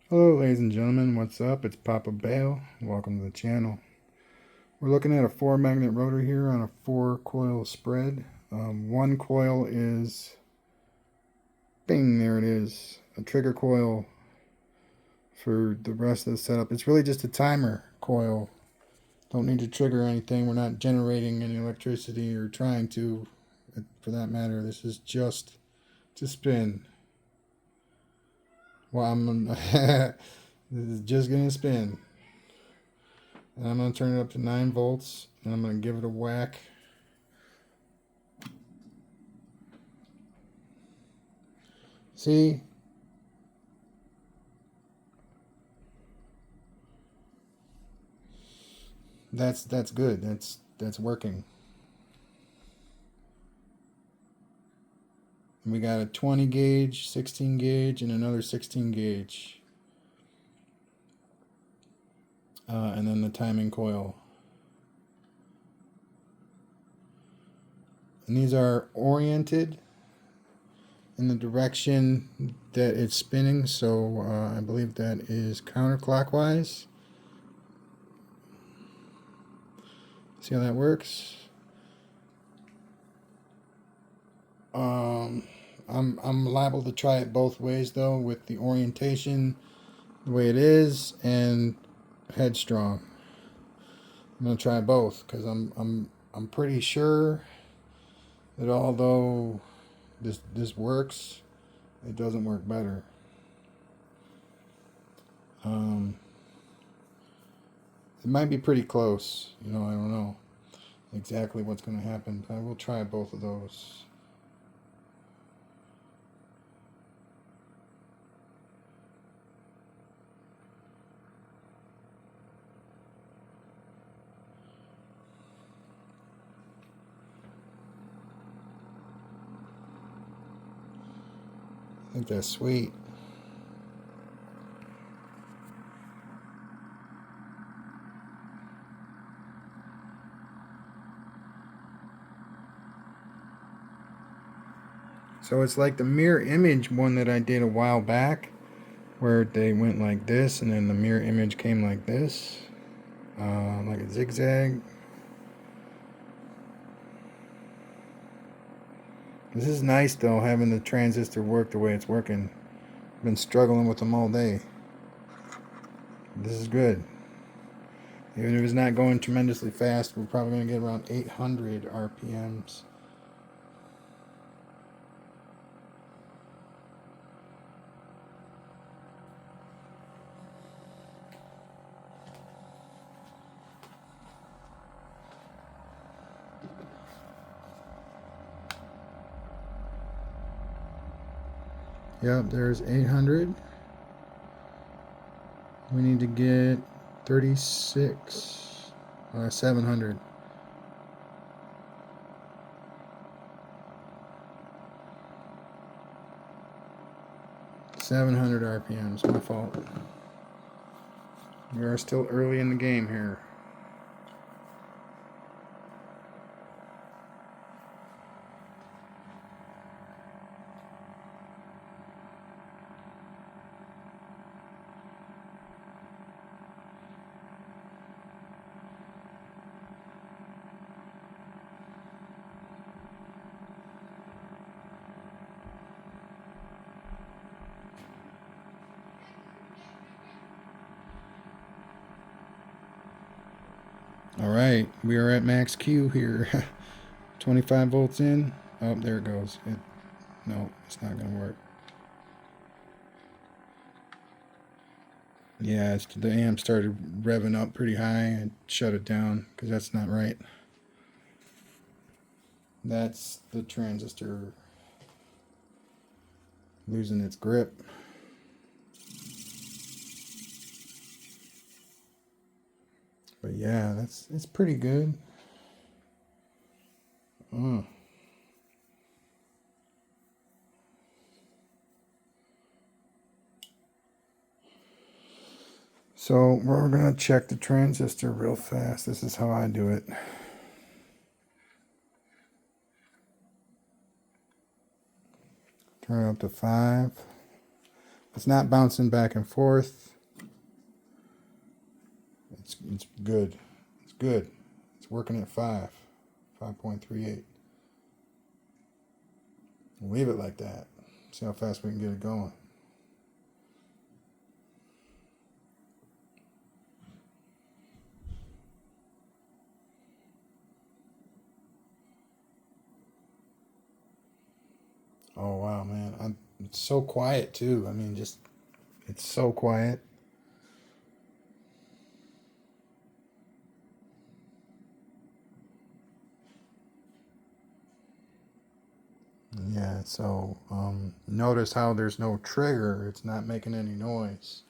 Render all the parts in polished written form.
Hello ladies and gentlemen, what's up? It's Papa Bale. Welcome to the channel. We're looking at a 4-magnet rotor here on a 4-coil spread. One coil is, bing, there it is, a trigger coil for the rest of the setup. It's really just a timer coil. Don't need to trigger anything. We're not generating any electricity or trying to, for that matter. This is just to spin. Well, this is just gonna spin. And I'm going to turn it up to 9 volts, and I'm going to give it a whack. See? That's good. That's working. And we got a 20 gauge, 16 gauge, and another 16 gauge. And then the timing coil. And these are oriented in the direction that it's spinning, so I believe that is counterclockwise. See how that works? I'm liable to try it both ways though, with the orientation the way it is and headstrong. I'm gonna try both because I'm pretty sure that although this works, it doesn't work better. It might be pretty close. I don't know exactly what's going to happen. But I will try both of those. I think that's sweet. So it's like the mirror image one that I did a while back, where they went like this, and then the mirror image came like this, like a zigzag. This is nice though, having the transistor work the way it's working. I've been struggling with them all day. This is good. Even if it's not going tremendously fast, we're probably going to get around 800 RPMs. Yep, there's 800. We need to get 36, 700. RPMs, my fault. We are still early in the game here. All right, we are at max Q here. 25 volts in. Oh, there it goes. No, it's not going to work. Yeah, the amp started revving up pretty high and shut it down because that's not right. That's the transistor losing its grip. But yeah, it's pretty good. So we're going to check the transistor real fast. This is how I do it. Turn it up to 5. It's not bouncing back and forth. It's good. It's good. It's working at 5.38. We'll leave it like that. See how fast we can get it going. Oh wow, man. It's so quiet too. I mean, just it's so quiet. Yeah, so notice how there's no trigger. It's not making any noise.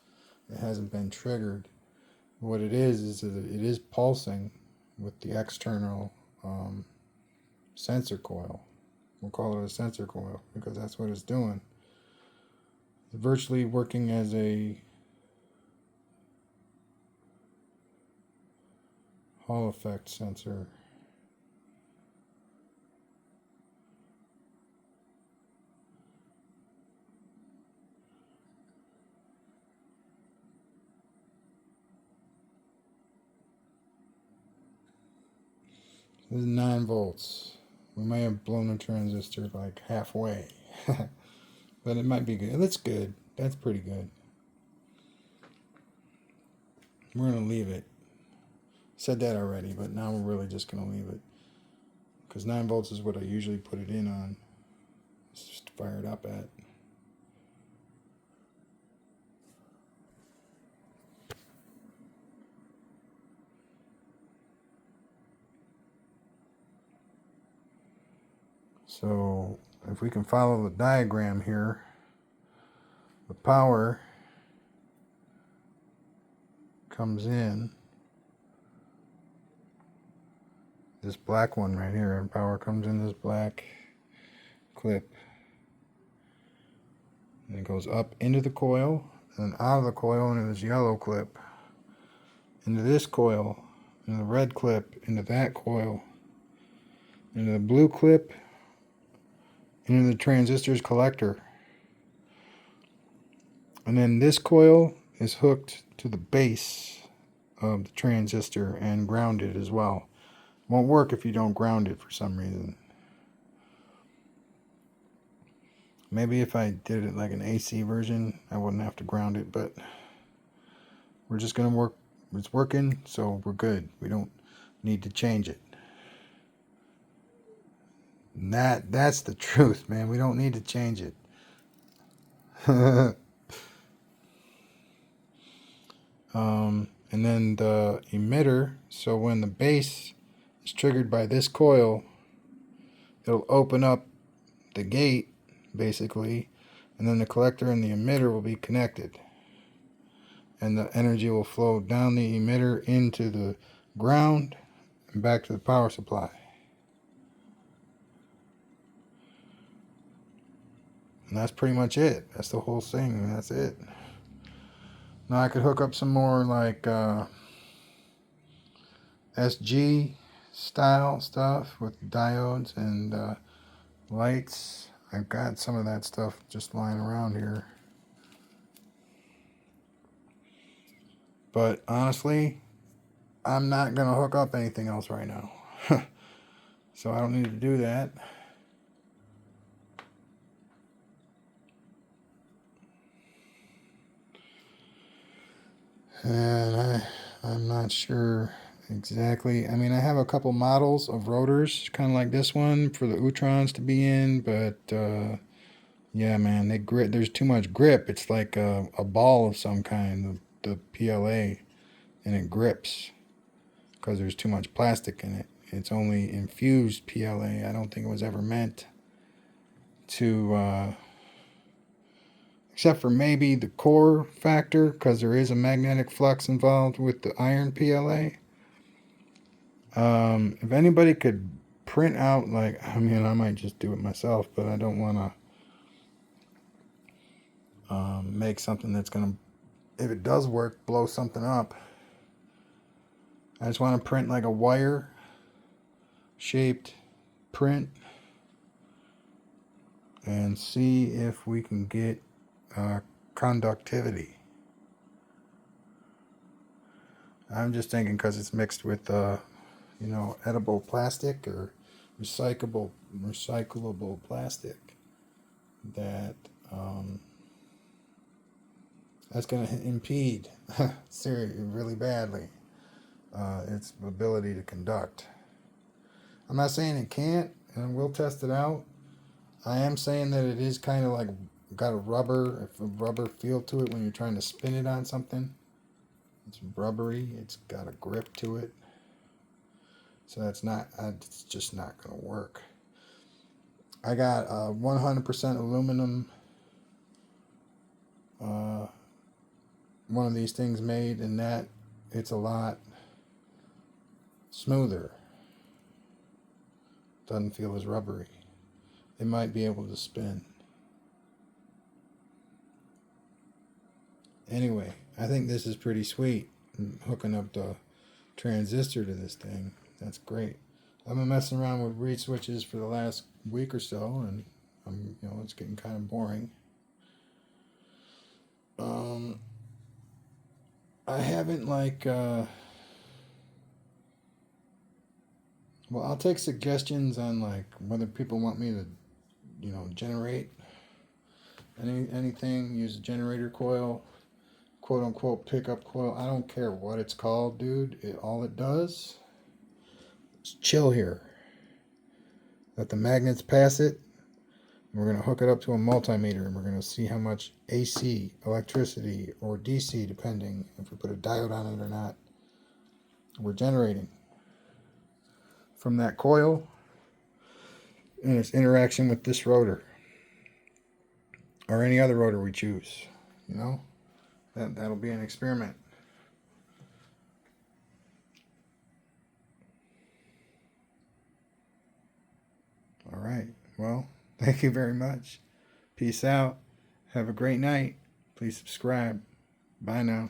It hasn't been triggered. What it is that it is pulsing with the external sensor coil. We'll call it a sensor coil because that's what it's doing. It's virtually working as a Hall effect sensor. This is 9 volts. We may have blown a transistor like halfway. But it might be good. That's good. That's pretty good. We're going to leave it. Said that already, but now we're really just going to leave it. Because 9 volts is what I usually put it in on. Let's just fire it up at. So if we can follow the diagram here, the power comes in this black one right here. Power comes in this black clip, and it goes up into the coil and out of the coil into this yellow clip, into this coil, into the red clip, into that coil, into the blue clip, into the transistor's collector. And then this coil is hooked to the base of the transistor and grounded as well. Won't work if you don't ground it for some reason. Maybe if I did it like an AC version, I wouldn't have to ground it, but we're just going to work. It's working, so we're good. We don't need to change it. And that's the truth, man. We don't need to change it. And then the emitter, so when the base is triggered by this coil, it'll open up the gate, basically, and then the collector and the emitter will be connected. And the energy will flow down the emitter into the ground and back to the power supply. And that's pretty much it. That's the whole thing, and that's it. Now I could hook up some more like SG style stuff with diodes and lights. I've got some of that stuff just lying around here. But honestly, I'm not going to hook up anything else right now. So I don't need to do that. And I'm not sure exactly. I mean, I have a couple models of rotors, kind of like this one, for the Utrons to be in, but yeah, man, they grip. There's too much grip. It's like a ball of some kind, the PLA, and it grips because there's too much plastic in it. It's only infused PLA. I don't think it was ever meant to, except for maybe the core factor, because there is a magnetic flux involved with the iron PLA. If anybody could print out, like, I mean, I might just do it myself, but I don't want to make something that's going to, if it does work, blow something up. I just want to print like a wire shaped print and see if we can get conductivity. I'm just thinking because it's mixed with, you know, edible plastic or recyclable plastic, that that's going to impede seriously, really badly, its ability to conduct. I'm not saying it can't, and we'll test it out. I am saying that it is kind of like got a rubber feel to it when you're trying to spin it on something. It's rubbery. It's got a grip to it. So that's not. It's just not going to work. I got 100% aluminum. One of these things made, and that it's a lot smoother. Doesn't feel as rubbery. It might be able to spin. Anyway, I think this is pretty sweet. I'm hooking up the transistor to this thing. That's great. I've been messing around with reed switches for the last week or so, and you know, it's getting kind of boring. I haven't well, I'll take suggestions on like whether people want me to, you know, generate anything, use a generator coil, quote unquote pickup coil. I don't care what it's called, dude. All it does is chill here. Let the magnets pass it. We're going to hook it up to a multimeter, and we're going to see how much AC, electricity, or DC, depending if we put a diode on it or not, we're generating from that coil and its interaction with this rotor, or any other rotor we choose. You know, that'll be an experiment. All right. Well, thank you very much. Peace out. Have a great night. Please subscribe. Bye now.